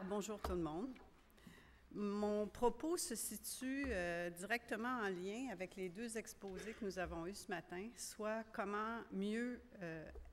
bonjour tout le monde. Mon propos se situe directement en lien avec les deux exposés que nous avons eus ce matin, soit comment mieux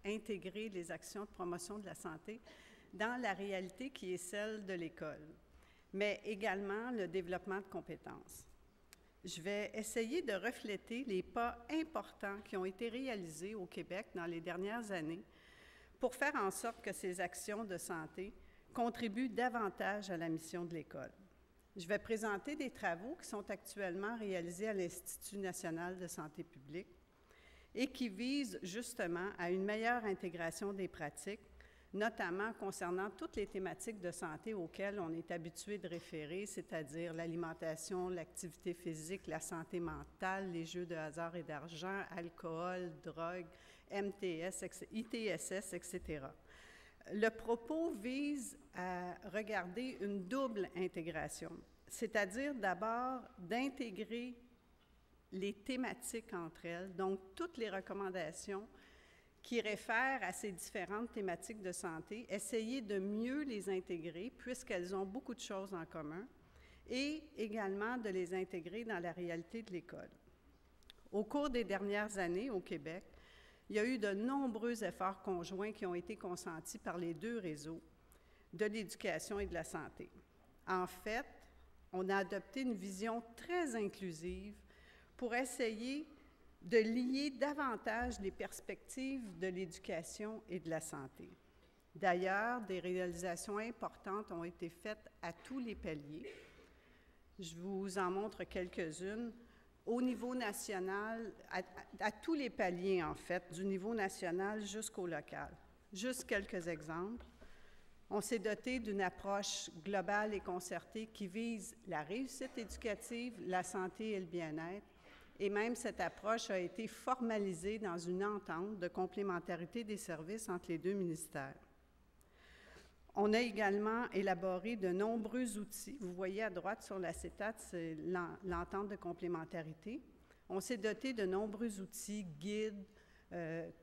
intégrer les actions de promotion de la santé dans la réalité qui est celle de l'école, mais également le développement de compétences. Je vais essayer de refléter les pas importants qui ont été réalisés au Québec dans les dernières années pour faire en sorte que ces actions de santé contribuent davantage à la mission de l'école. Je vais présenter des travaux qui sont actuellement réalisés à l'Institut national de santé publique et qui visent justement à une meilleure intégration des pratiques, notamment concernant toutes les thématiques de santé auxquelles on est habitué de référer, c'est-à-dire l'alimentation, l'activité physique, la santé mentale, les jeux de hasard et d'argent, alcool, drogue, MTS, ITSS, etc. Le propos vise à regarder une double intégration, c'est-à-dire d'abord d'intégrer les thématiques entre elles, donc toutes les recommandations qui réfèrent à ces différentes thématiques de santé, essayer de mieux les intégrer puisqu'elles ont beaucoup de choses en commun et également de les intégrer dans la réalité de l'école. Au cours des dernières années au Québec, il y a eu de nombreux efforts conjoints qui ont été consentis par les deux réseaux de l'éducation et de la santé. En fait, on a adopté une vision très inclusive pour essayer de lier davantage les perspectives de l'éducation et de la santé. D'ailleurs, des réalisations importantes ont été faites à tous les paliers. Je vous en montre quelques-unes. Au niveau national, à tous les paliers, en fait, du niveau national jusqu'au local. Juste quelques exemples. On s'est doté d'une approche globale et concertée qui vise la réussite éducative, la santé et le bien-être. Et même cette approche a été formalisée dans une entente de complémentarité des services entre les deux ministères. On a également élaboré de nombreux outils. Vous voyez à droite sur l'acétate, c'est l'entente de complémentarité. On s'est doté de nombreux outils, guides,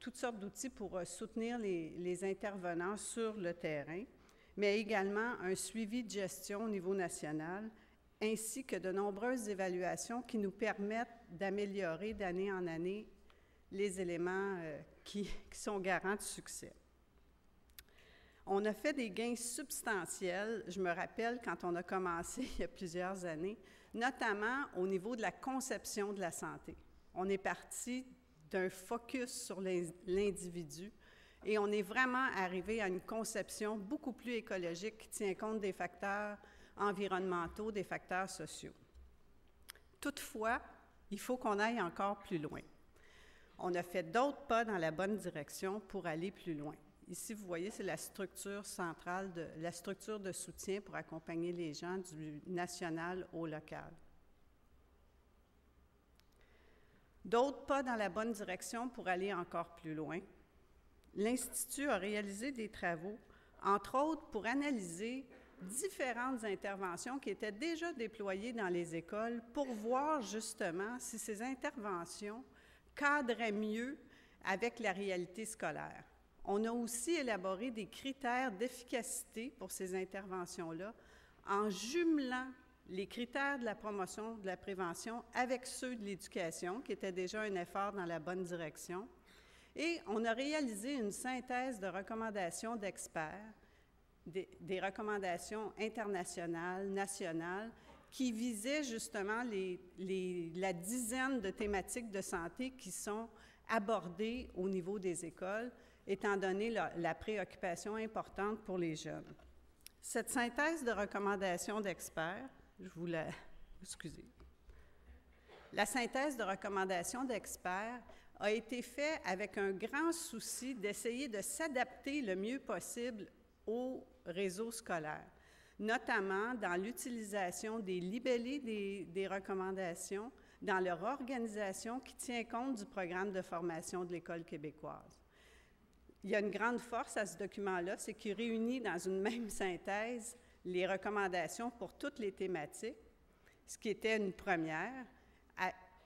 toutes sortes d'outils pour soutenir les intervenants sur le terrain, mais également un suivi de gestion au niveau national, ainsi que de nombreuses évaluations qui nous permettent d'améliorer d'année en année les éléments qui sont garants de succès. On a fait des gains substantiels, je me rappelle quand on a commencé il y a plusieurs années, notamment au niveau de la conception de la santé. On est parti d'un focus sur l'individu et on est vraiment arrivé à une conception beaucoup plus écologique qui tient compte des facteurs environnementaux, des facteurs sociaux. Toutefois, il faut qu'on aille encore plus loin. On a fait d'autres pas dans la bonne direction pour aller plus loin. Ici, vous voyez, c'est la structure centrale, la structure de soutien pour accompagner les gens du national au local. D'autres pas dans la bonne direction pour aller encore plus loin. L'Institut a réalisé des travaux, entre autres pour analyser différentes interventions qui étaient déjà déployées dans les écoles pour voir justement si ces interventions cadraient mieux avec la réalité scolaire. On a aussi élaboré des critères d'efficacité pour ces interventions-là en jumelant les critères de la promotion de la prévention avec ceux de l'éducation, qui était déjà un effort dans la bonne direction. Et on a réalisé une synthèse de recommandations d'experts, des recommandations internationales, nationales, qui visaient justement la dizaine de thématiques de santé qui sont abordées au niveau des écoles, étant donné la préoccupation importante pour les jeunes. Cette synthèse de recommandations d'experts, excusez. La synthèse de recommandations d'experts a été faite avec un grand souci d'essayer de s'adapter le mieux possible au réseau scolaire, notamment dans l'utilisation des libellés des recommandations, dans leur organisation qui tient compte du programme de formation de l'École québécoise. Il y a une grande force à ce document-là, c'est qu'il réunit dans une même synthèse les recommandations pour toutes les thématiques, ce qui était une première.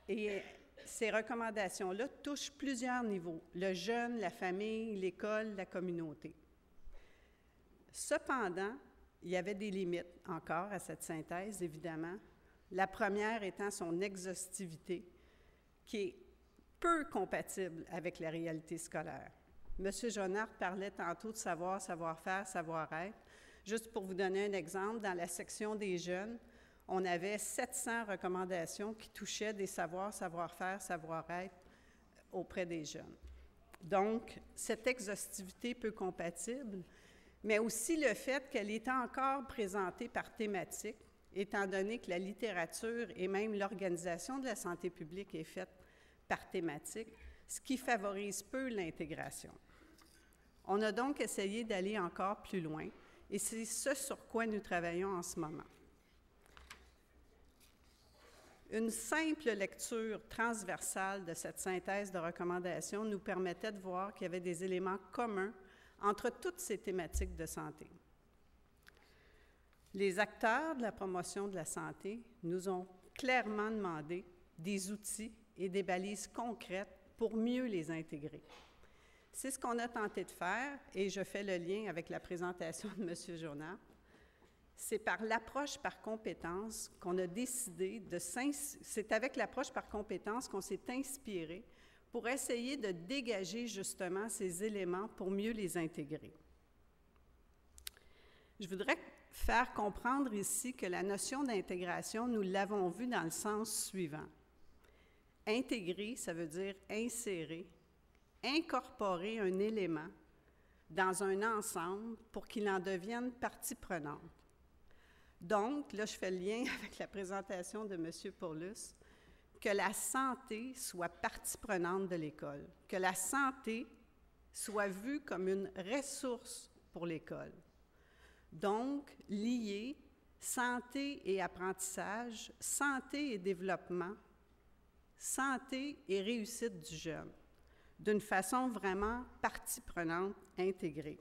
Et ces recommandations-là touchent plusieurs niveaux, le jeune, la famille, l'école, la communauté. Cependant, il y avait des limites encore à cette synthèse, évidemment. La première étant son exhaustivité, qui est peu compatible avec la réalité scolaire. M. Jonard parlait tantôt de savoir, savoir-faire, savoir-être. Juste pour vous donner un exemple, dans la section des jeunes, on avait 700 recommandations qui touchaient des savoirs, savoir-faire, savoir-être auprès des jeunes. Donc, cette exhaustivité peu compatible, mais aussi le fait qu'elle est encore présentée par thématique, étant donné que la littérature et même l'organisation de la santé publique est faite par thématique, ce qui favorise peu l'intégration. On a donc essayé d'aller encore plus loin, et c'est ce sur quoi nous travaillons en ce moment. Une simple lecture transversale de cette synthèse de recommandations nous permettait de voir qu'il y avait des éléments communs entre toutes ces thématiques de santé. Les acteurs de la promotion de la santé nous ont clairement demandé des outils et des balises concrètes pour mieux les intégrer. C'est ce qu'on a tenté de faire, et je fais le lien avec la présentation de M. Jonard. C'est par l'approche par compétence qu'on a décidé de c'est avec l'approche par compétence qu'on s'est inspiré pour essayer de dégager justement ces éléments pour mieux les intégrer. Je voudrais faire comprendre ici que la notion d'intégration, nous l'avons vue dans le sens suivant. Intégrer, ça veut dire insérer, incorporer un élément dans un ensemble pour qu'il en devienne partie prenante. Donc, là, je fais le lien avec la présentation de M. Paulus, que la santé soit partie prenante de l'école, que la santé soit vue comme une ressource pour l'école. Donc, lier santé et apprentissage, santé et développement, santé et réussite du jeune, d'une façon vraiment partie prenante, intégrée.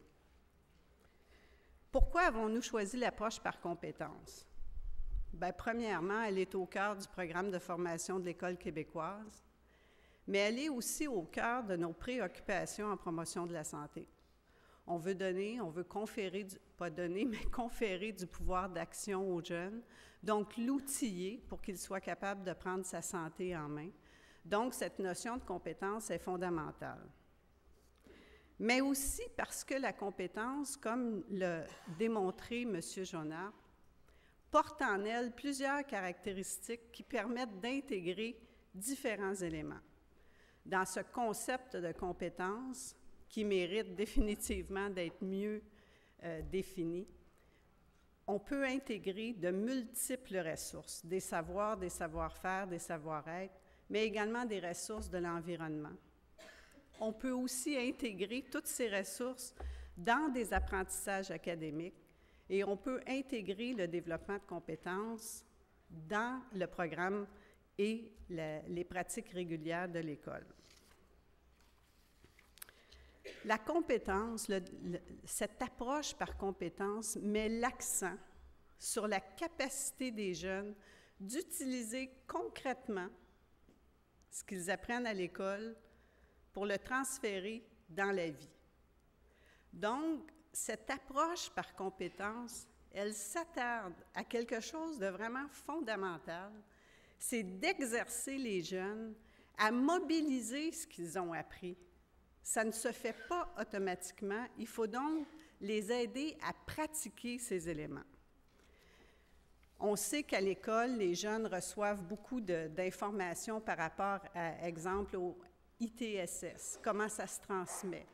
Pourquoi avons-nous choisi l'approche par compétences? Bien, premièrement, elle est au cœur du programme de formation de l'École québécoise, mais elle est aussi au cœur de nos préoccupations en promotion de la santé. On veut conférer, conférer du pouvoir d'action aux jeunes, donc l'outiller pour qu'il soit capable de prendre sa santé en main. Donc, cette notion de compétence est fondamentale. Mais aussi parce que la compétence, comme l'a démontré M. Jonard, porte en elle plusieurs caractéristiques qui permettent d'intégrer différents éléments. Dans ce concept de compétence, qui mérite définitivement d'être mieux défini, on peut intégrer de multiples ressources, des savoirs, des savoir-faire, des savoir-être, mais également des ressources de l'environnement. On peut aussi intégrer toutes ces ressources dans des apprentissages académiques et on peut intégrer le développement de compétences dans le programme et les pratiques régulières de l'école. La compétence, cette approche par compétence met l'accent sur la capacité des jeunes d'utiliser concrètement ce qu'ils apprennent à l'école pour le transférer dans la vie. Donc, cette approche par compétence, elle s'attarde à quelque chose de vraiment fondamental, c'est d'exercer les jeunes à mobiliser ce qu'ils ont appris. Ça ne se fait pas automatiquement, il faut donc les aider à pratiquer ces éléments. On sait qu'à l'école, les jeunes reçoivent beaucoup d'informations par rapport, à exemple, au ITSS, comment ça se transmet,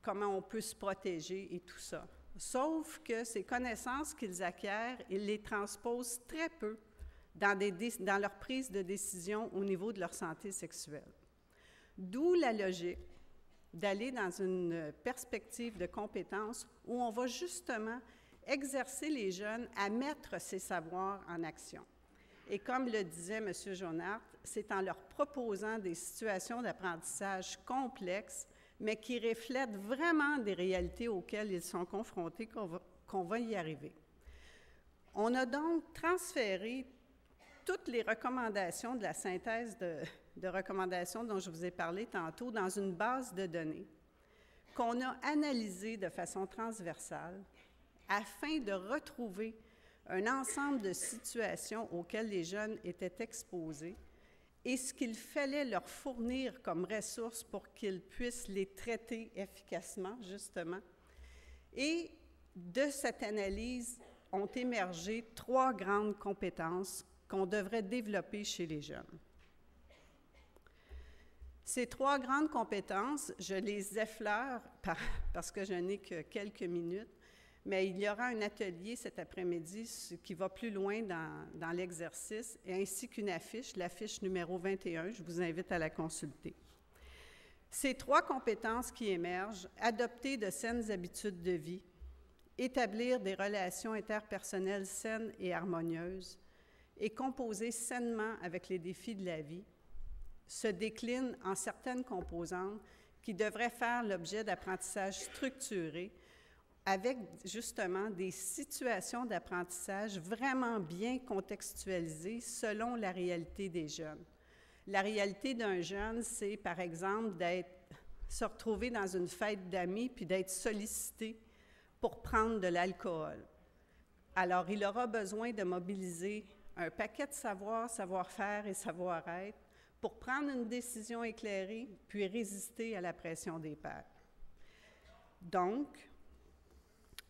comment on peut se protéger et tout ça. Sauf que ces connaissances qu'ils acquièrent, ils les transposent très peu dans leur prise de décision au niveau de leur santé sexuelle. D'où la logique d'aller dans une perspective de compétence où on va justement exercer les jeunes à mettre ces savoirs en action. Et comme le disait M. Jonard, c'est en leur proposant des situations d'apprentissage complexes, mais qui reflètent vraiment des réalités auxquelles ils sont confrontés qu'on va y arriver. On a donc transféré toutes les recommandations de la synthèse de recommandations dont je vous ai parlé tantôt dans une base de données qu'on a analysée de façon transversale afin de retrouver un ensemble de situations auxquelles les jeunes étaient exposés et ce qu'il fallait leur fournir comme ressources pour qu'ils puissent les traiter efficacement, justement. Et de cette analyse ont émergé 3 grandes compétences qu'on devrait développer chez les jeunes. Ces 3 grandes compétences, je les effleure parce que je n'ai que quelques minutes, mais il y aura un atelier cet après-midi qui va plus loin dans l'exercice, ainsi qu'une affiche, l'affiche numéro 21, je vous invite à la consulter. Ces 3 compétences qui émergent, adopter de saines habitudes de vie, établir des relations interpersonnelles saines et harmonieuses, et composer sainement avec les défis de la vie, se déclinent en certaines composantes qui devraient faire l'objet d'apprentissage structuré avec justement des situations d'apprentissage vraiment bien contextualisées selon la réalité des jeunes. La réalité d'un jeune, c'est par exemple se retrouver dans une fête d'amis puis d'être sollicité pour prendre de l'alcool. Alors, il aura besoin de mobiliser un paquet de savoir-faire et savoir-être pour prendre une décision éclairée puis résister à la pression des pairs. Donc,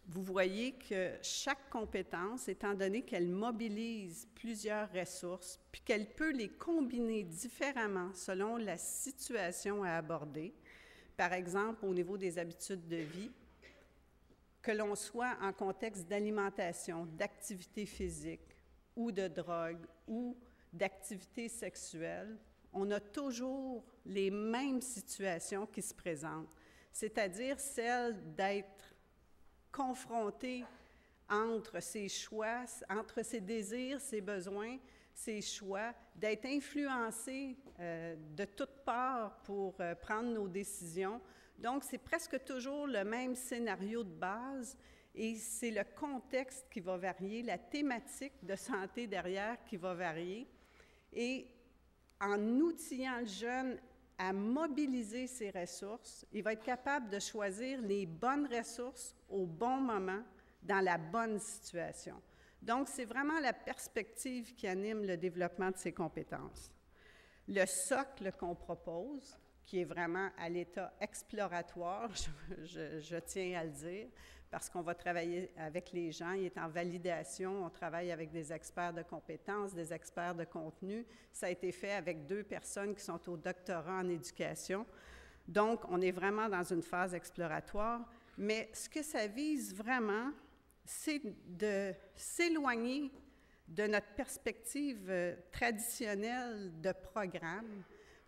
vous voyez que chaque compétence, étant donné qu'elle mobilise plusieurs ressources, puis qu'elle peut les combiner différemment selon la situation à aborder, par exemple au niveau des habitudes de vie, que l'on soit en contexte d'alimentation, d'activité physique ou de drogue ou d'activité sexuelle, on a toujours les mêmes situations qui se présentent, c'est-à-dire celle d'être confronté entre ses choix, entre ses désirs, ses besoins, ses choix, d'être influencé de toutes parts pour prendre nos décisions. Donc, c'est presque toujours le même scénario de base et c'est le contexte qui va varier, la thématique de santé derrière qui va varier. Et en outillant le jeune à mobiliser ses ressources, il va être capable de choisir les bonnes ressources au bon moment, dans la bonne situation. Donc, c'est vraiment la perspective qui anime le développement de ces compétences. Le socle qu'on propose, qui est vraiment à l'état exploratoire, je tiens à le dire, parce qu'on va travailler avec les gens, il est en validation, on travaille avec des experts de compétences, des experts de contenu. Ça a été fait avec 2 personnes qui sont au doctorat en éducation. Donc, on est vraiment dans une phase exploratoire, mais ce que ça vise vraiment, c'est de s'éloigner de notre perspective traditionnelle de programme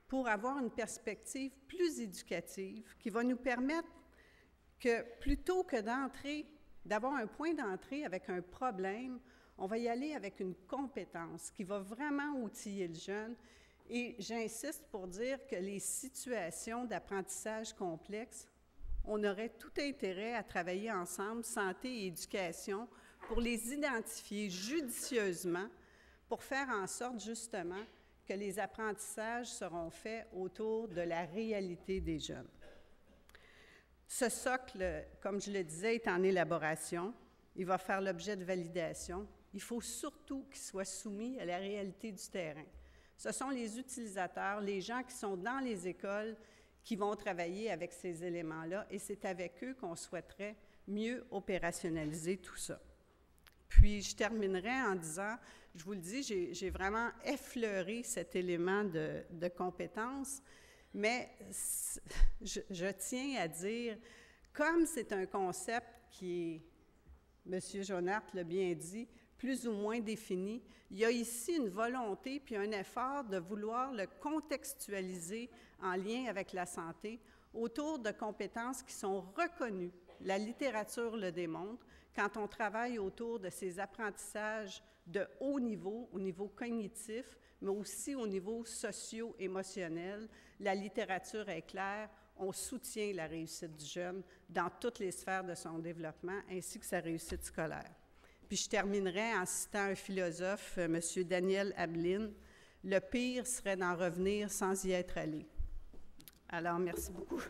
pour avoir une perspective plus éducative qui va nous permettre que plutôt que d'avoir un point d'entrée avec un problème, on va y aller avec une compétence qui va vraiment outiller le jeune. Et j'insiste pour dire que les situations d'apprentissage complexes, on aurait tout intérêt à travailler ensemble, santé et éducation, pour les identifier judicieusement, pour faire en sorte justement que les apprentissages seront faits autour de la réalité des jeunes. Ce socle, comme je le disais, est en élaboration. Il va faire l'objet de validation. Il faut surtout qu'il soit soumis à la réalité du terrain. Ce sont les utilisateurs, les gens qui sont dans les écoles, qui vont travailler avec ces éléments-là, et c'est avec eux qu'on souhaiterait mieux opérationnaliser tout ça. Puis, je terminerai en disant, je vous le dis, j'ai vraiment effleuré cet élément de compétence, mais je tiens à dire, comme c'est un concept qui est, M. Jonart l'a bien dit, plus ou moins défini, il y a ici une volonté puis un effort de vouloir le contextualiser en lien avec la santé autour de compétences qui sont reconnues. La littérature le démontre. Quand on travaille autour de ces apprentissages de haut niveau, au niveau cognitif, mais aussi au niveau socio-émotionnel, la littérature est claire, on soutient la réussite du jeune dans toutes les sphères de son développement, ainsi que sa réussite scolaire. Puis je terminerai en citant un philosophe, M. Daniel Ablin, « Le pire serait d'en revenir sans y être allé ». Alors, merci beaucoup.